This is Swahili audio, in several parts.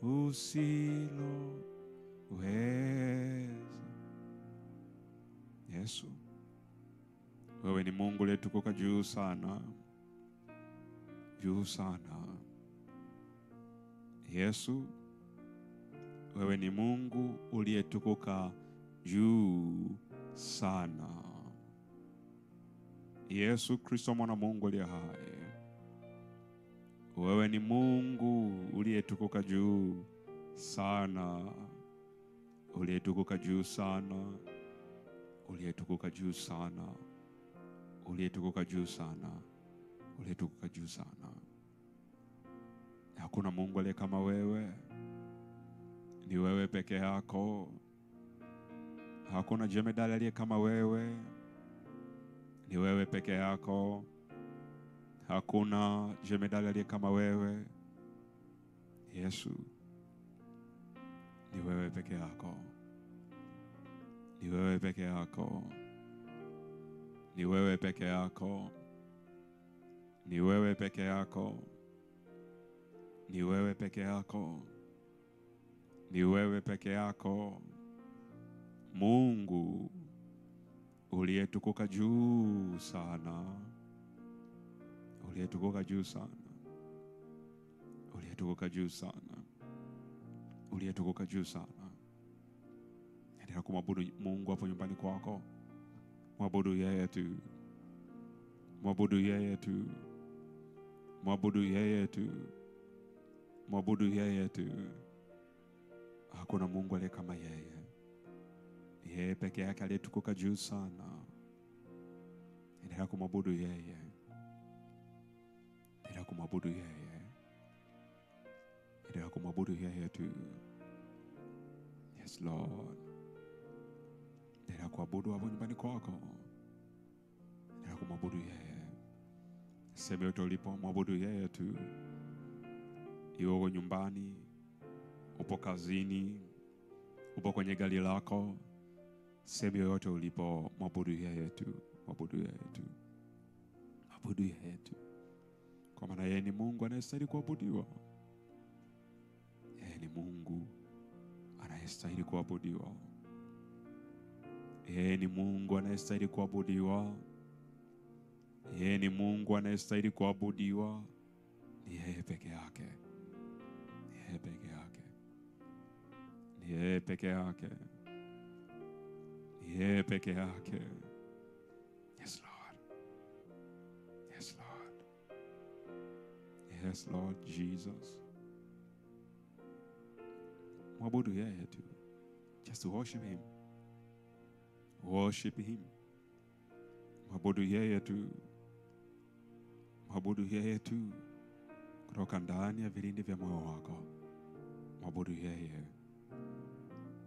usiloweza. Yesu, wewe ni Mungu uliyetukuka juu sana, juu sana. Yesu, wewe ni Mungu uliyetukuka juu sana. Yesu Kristo, mwana Mungu aliye hai, wewe ni Mungu uliyetukuka juu sana, uliyetukuka juu sana, uliyetukuka juu sana, uliyetukuka juu sana, uliyetukuka juu sana. Hakuna Mungu aliye kama wewe, ni wewe peke yako. Hakuna jemedali aliye kama wewe, ni wewe peke yako. Hakuna jemedali aliye kama wewe. Yesu, ni wewe peke yako, ni wewe peke yako, ni wewe peke yako, ni wewe peke yako, ni wewe peke yako, ni wewe peke yako. Mungu uliyetukuka juu sana, uliyetukuka juu sana, uliyetukuka juu sana, uliyetukuka juu sana. Endelea kumwabudu Mungu hapo nyumbani kwako. Mwabudu yeye tu, mwabudu yeye tu, mwabudu yeye tu, mwabudu yeye tu. Hakuna Mungu aliye kama yeye. Yeye peke yake aliyetukuka juu sana. Endelea kumwabudu yeye, endelea kumwabudu yeye, endelea kumwabudu yeye tu. Yes Lord, endelea kuabudu hapo nyumbani kwako, endelea kumwabudu yeye. Sema yote ulipo, mwabudu yeye tu. Iwe uko nyumbani, upo kazini, upo kwenye gari lako, sema yote ulipo, mwabudu yeye tu, mwabudu yeye tu, mwabudu yeye tu. Kwa maana yeye ni Mungu anayestahili kuabudiwa. Yeye ni Mungu anayestahili kuabudiwa. Yeye ni Mungu anayestahili kuabudiwa. Yeye ni Mungu anayestahili kuabudiwa. Ni yeye peke yake, ni yeye peke yake, ni yeye peke yake, ni yeye peke yake. Yes Lord, yes Lord, yes Lord Jesus. Mwabudu yeye tu. Just worship him, worship him. Mwabudu yeye tu, mwabudu yeye tu kutoka ndani ya vilindi vya moyo wako. Mwabudu yeye,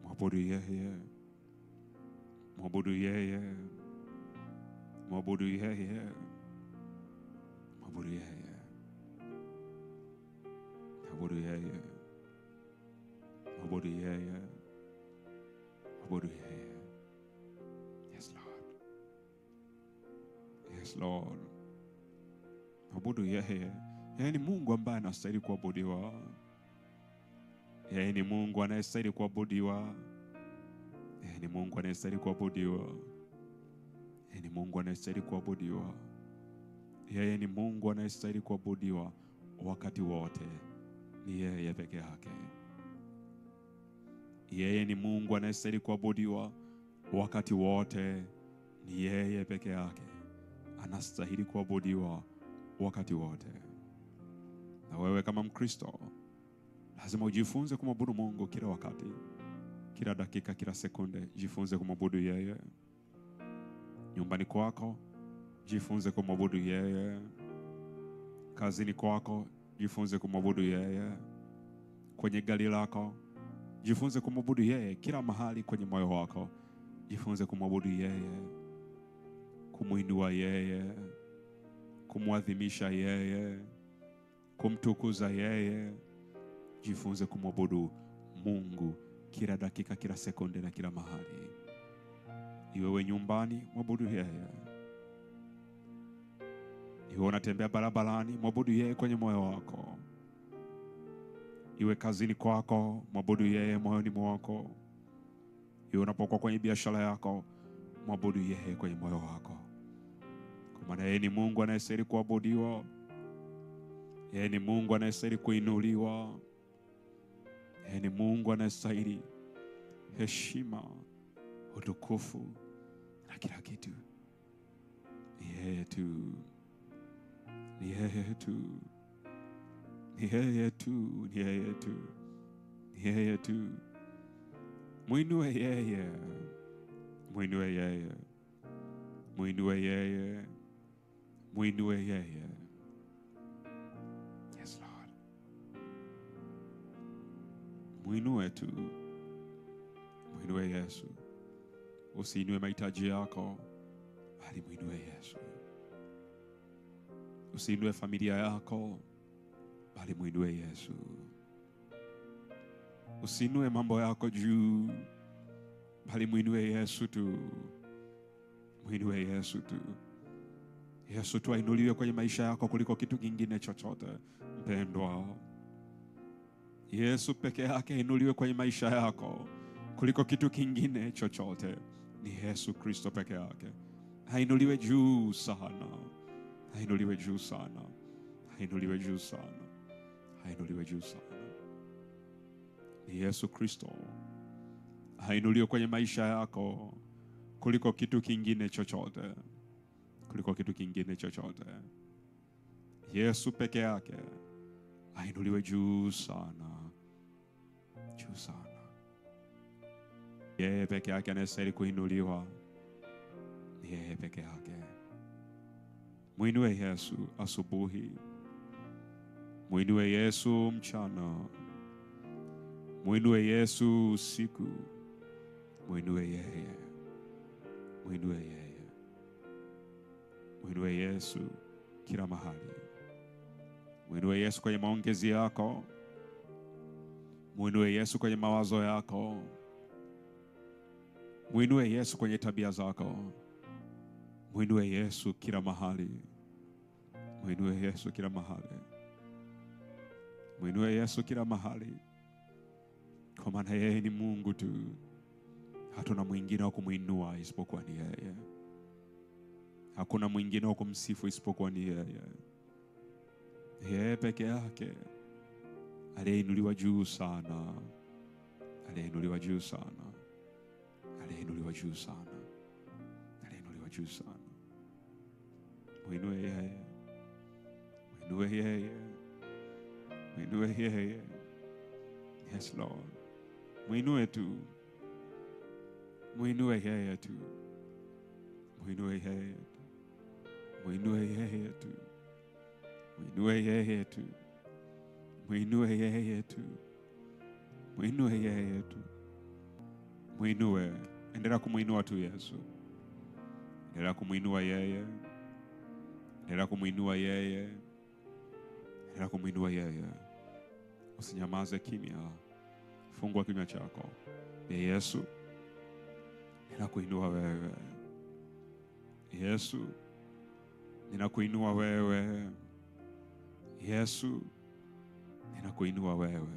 mwabudu yeye, mwabudu yeye, mwabudu yeye, mwabudu yeye, mwabudu yeye, mwabudu yeye, mwabudu yeye. Yes Lord, yes Lord, mwabudu yeye. Yeye ni Mungu ambaye anastahili kuabudiwa. Yeye ni Mungu anayestahili kuabudiwa. Yeye ni Mungu anayestahili kuabudiwa. Yeye ni Mungu anayestahili kuabudiwa. Yeye ni Mungu anayestahili kuabudiwa wakati wote. Ni yeye peke yake. Yeye ni Mungu anayestahili kuabudiwa wakati wote. Ni yeye peke yake anastahili kuabudiwa wakati wote. Na wewe kama Mkristo lazima ujifunze kumwabudu Mungu kila wakati, kila dakika, kila sekunde. Jifunze kumwabudu yeye. Nyumbani kwako jifunze kumwabudu yeye. Kazini kwako jifunze kumwabudu yeye. Kwenye gari lako jifunze kumwabudu yeye. Kila mahali kwenye moyo wako jifunze kumwabudu yeye, kumuinua yeye, kumwadhimisha yeye, kumtukuza yeye. Jifunze kumwabudu Mungu kila dakika, kila sekunde na kila mahali. Iwewe nyumbani, mwabudu yeye. Iwe unatembea barabarani, mwabudu yeye kwenye moyo wako. Iwe kazini kwako, mwabudu yeye moyoni mwako. Iwe unapokuwa kwenye biashara yako, mwabudu yeye kwenye moyo wako. Kwa maana yeye ni Mungu anayestahili kuabudiwa. Yeye ni Mungu anayestahili kuinuliwa. Yeye ni Mungu anayestahili heshima, utukufu na kila kitu. Ni yeye tu. Ni yeye tu. Ni yeye tu. Ni yeye tu. Ni yeye tu. Muinue yeye. Muinue yeye. Muinue yeye. Muinue yeye. Yes, Lord. Muinue tu. Muinue Yesu. Usiinue mahitaji yako, bali muinue Yesu. Usiinue familia yako, bali muinue Yesu. Usiinue mambo yako juu, bali muinue Yesu tu. Muinue Yesu tu. Yesu tu ainuliwe kwenye maisha yako kuliko kitu kingine chochote, mpendwa. Yesu peke yake ainuliwe kwenye maisha yako kuliko kitu kingine chochote. Ni Yesu Kristo peke yake. Ainuliwe juu sana. Ainuliwe juu sana. Ainuliwe juu sana. Ainuliwe juu sana. Ni Yesu Kristo ainuliwe kwenye maisha yako kuliko kitu kingine chochote. Kuliko kitu kingine chochote. Yesu peke yake ainuliwe juu sana. Juu sana. Yeye peke yake anastahili kuinuliwa. Ni yeye peke yake. Muinue Yesu asubuhi. Muinue Yesu mchana. Muinue Yesu usiku. Muinue yeye. Muinue yeye. Muinue Yesu kila mahali. Muinue Yesu kwenye maongezi yako. Muinue Yesu kwenye mawazo yako. Muinue Yesu kwenye tabia zako. Muinue Yesu kila mahali. Muinue Yesu kila mahali. Muinue Yesu kila mahali. Kwa maana yeye ni Mungu tu. Hatuna mwingine wa kumuinua isipokuwa ni yeye. Hakuna mwingine wa kumsifu isipokuwa ni yeye. Yeye peke yake aliyeinuliwa juu sana. Aliyeinuliwa juu sana. Aliyeinuliwa juu sana. Aliyeinuliwa juu sana. Muinue yeye. Muinue yeye. Muinue yeye. Yes, Lord. Muinue tu. Muinue yeye tu. Muinue yeye tu. Muinue yeye tu. Muinue yeye tu. Muinue yeye tu. Muinue yeye tu. Muinue. Endelea kumuinua tu Yesu. Endelea kumuinua yeye. Endelea kumuinua yeye. Endelea kumuinua yeye. Usinyamaze kimya. Fungua kinywa chako. Yesu, ninakuinua wewe. Yesu, ninakuinua wewe. Yesu, ninakuinua wewe.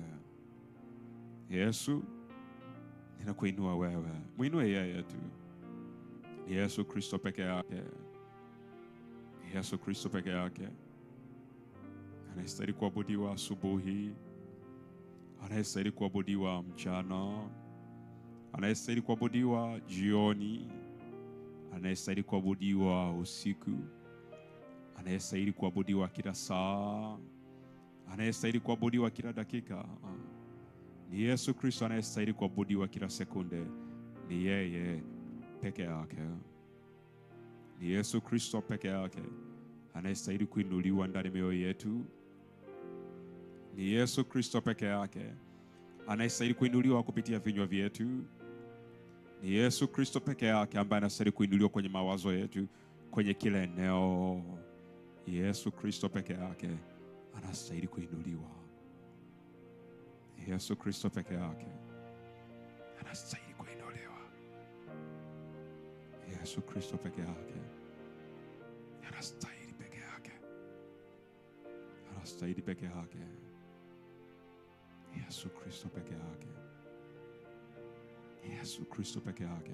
Yesu, ninakuinua wewe. Muinue yeye tu. Yesu Kristo peke yake. Yesu Kristo peke yake anastahili kuabudiwa asubuhi. Anastahili kuabudiwa mchana. Anastahili kuabudiwa jioni. Anastahili kuabudiwa usiku. Anastahili kuabudiwa kila saa. Anastahili kuabudiwa kila dakika. Ni Yesu Kristo anastahili kuabudiwa kila sekunde. Ni yeye peke yake. Ni Yesu Kristo peke yake anastahili kuinuliwa ndani ya mioyo yetu. Ni Yesu Kristo peke yake anastahili kuinuliwa kupitia vinywa vyetu. Ni Yesu Kristo peke yake ambaye anastahili kuinuliwa kwenye mawazo yetu, kwenye kila eneo. Yesu Kristo peke yake anastahili kuinuliwa. Yesu Kristo peke yake anastahili kuinuliwa. Yesu Kristo peke yake anastahili peke yake. Anastahili peke yake. Yesu Kristo peke yake. Yesu Kristo peke yake.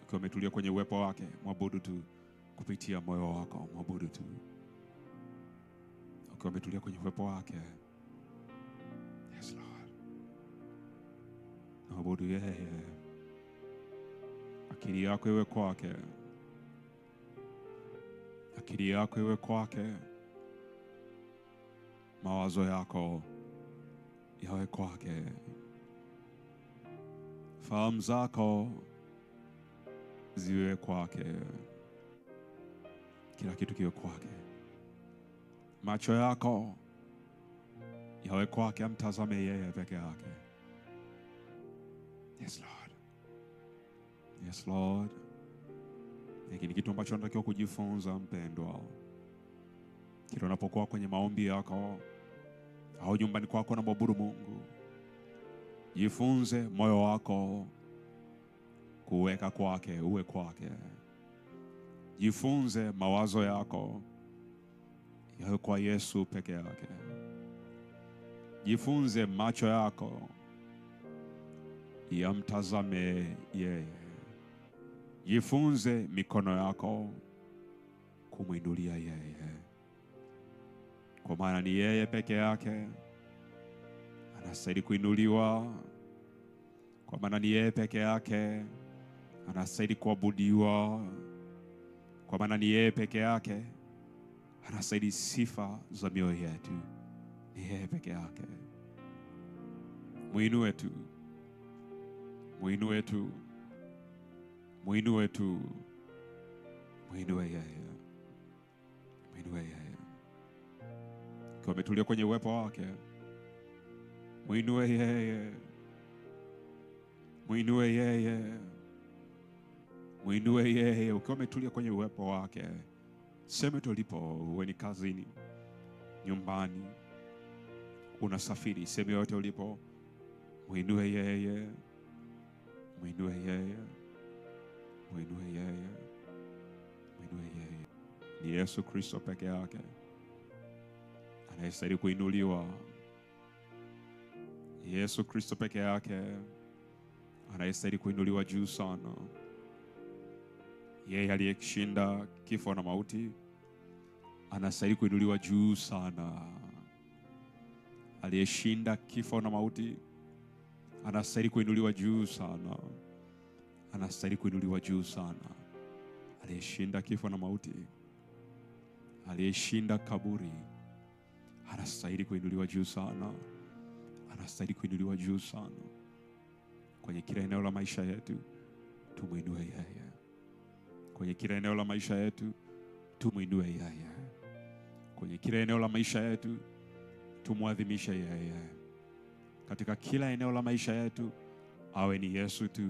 Ukiwa umetulia kwenye uwepo wake, mwabudu tu kupitia moyo wako, mwabudu tu. Ukiwa umetulia kwenye uwepo wake. Yes Lord. Mwabudu yeye. Akili yako iwe kwake. Akili yako iwe kwake. Mawazo yako yawe kwake. Fahamu zako ziwe kwake. Kila kitu kiwe kwake. Macho yako yawe kwake, amtazame yeye peke yake. Yes Lord. Yes Lord. Hiki ni kitu ambacho unatakiwa kujifunza mpendwa. Kila unapokuwa kwenye maombi yako au nyumbani kwako na mwabudu Mungu, jifunze moyo wako kuweka kwake, uwe kwake. Jifunze mawazo yako yawe kwa Yesu peke yake. Jifunze macho yako yamtazame yeye. Jifunze mikono yako kumwinulia yeye. Kwa maana ni yeye peke yake anastahili kuinuliwa. Kwa maana ni yeye peke yake anastahili kuabudiwa. Kwa maana ni yeye peke yake anastahili sifa za mioyo yetu. Ni yeye peke yake. Muinue tu. Muinue tu. Muinue tu. Muinue yeye. Muinue yeye. Ukiwa umetulia kwenye uwepo wake, muinue yeye. Muinue yeye. Muinue yeye. Ukiwa umetulia kwenye uwepo wake, sema tulipo, uwe ni kazini, nyumbani, unasafiri, sema yote ulipo, muinue yeye. Muinue yeye. Muinue yeye. Muinue yeye. Ni Yesu Kristo peke yake anayestahili kuinuliwa. Yesu Kristo peke yake anayestahili kuinuliwa juu sana. Yeye aliyeshinda kifo na mauti anastahili kuinuliwa juu sana. Aliyeshinda kifo na mauti anastahili kuinuliwa juu sana. Anastahili kuinuliwa juu sana. Aliyeshinda kifo na mauti, aliyeshinda kaburi, anastahili kuinuliwa juu sana. Anastahili kuinuliwa juu sana. Kwenye kila eneo la maisha yetu tumuinue yeye. Kwenye kila eneo la maisha yetu tumuinue yeye. Kwenye kila eneo la maisha yetu tumuadhimishe yeye. Katika kila eneo la maisha yetu awe ni Yesu tu.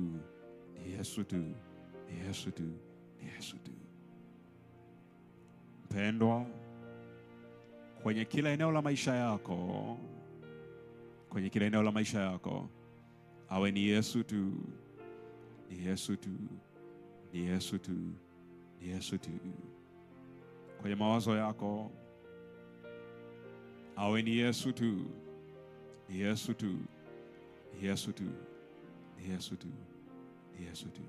Ni Yesu tu. Ni Yesu tu. Ni Yesu tu. Mpendwa, kwenye kila eneo la maisha yako, kwenye kila eneo la maisha yako awe ni Yesu tu. Ni Yesu tu. Ni Yesu tu. Ni Yesu tu. Kwenye mawazo yako awe ni Yesu tu. Ni Yesu tu. Ni Yesu tu. Ni Yesu tu. Ni Yesu tu.